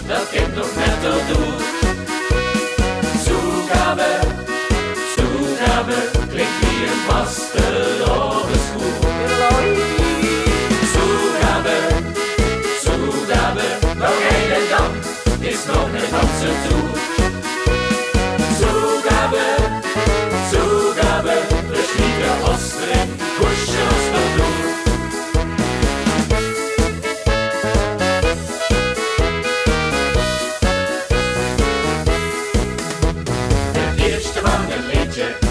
dat kind nog net erdoor. Zugabe, Zugabe, klinkt wie een vaste schoen. Zugabe, Zugabe, nog hele dag is nog een danser toe. Zugabe, Zugabe, we schieten osteren, kusje ons erdoor.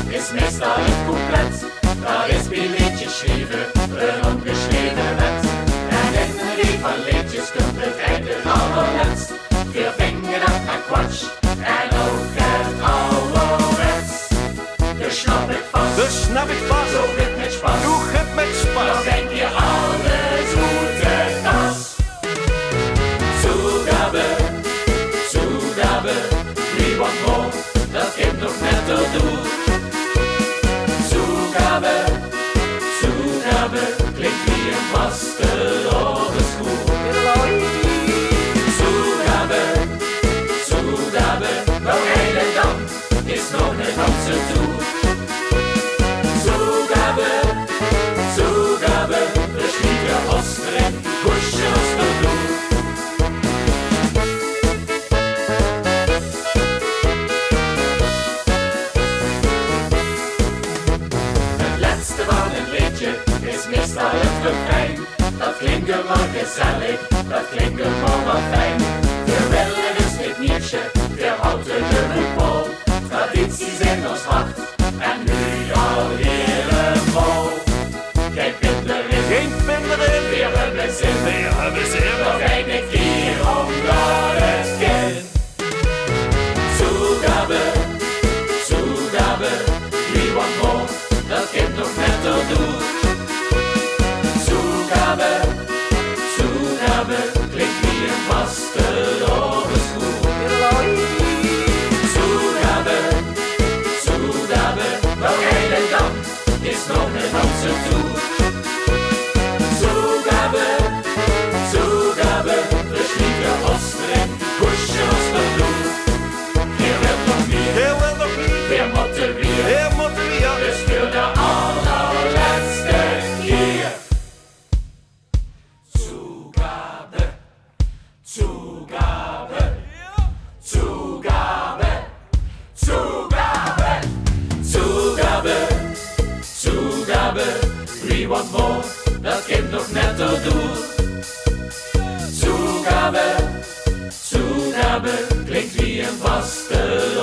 Is meestal het couplet, daar is bij liedjes geschreven, een ongeschreven wet. En in een lied van liedjes komt het einde allerletst. Veel vingeren en kwatsch, en ook het ouderwets. Dus snap ik vast, doe het met spas, dan denk je alles goed het was. Zugabe, Zugabe, wie wat mooi, dat kind nog net erdoor. Zugabe, Zugabe, klinkt wie een vaste schoen. Zugabe, Zugabe, nog hele dag is nog een danser toe. Zugabe, Zugabe, we schieten osteren, kusje ons erdoor. Is meestal het refrein. Dat klinkt maar gezellig, dat klinkt maar wat fijn. We willen dus dit nieuwsje, we houden de voetbal. Tradities in ons hart, en nu alweer een vol. Geen pinder in, weer hebben zin, nog een keer onder het kin. Zugabe, Zugabe, wie wat mooi, dat kind nog net erdoor. Zugabe, Zugabe, klinkt wie een vaste schoen. Zugabe, Zugabe, nog hele dag is nog een danser toe. Zugabe, Zugabe, we schieten osteren, kusje ons erdoor. Hier wil nog meer, weer moeten weer, dus voor de allerlaatste keer. Zugabe, Zugabe, Zugabe, Zugabe, Zugabe, Zugabe, wie wat mooi, dat kind nog net erdoor. Zugabe, Zugabe, klinkt wie een vaste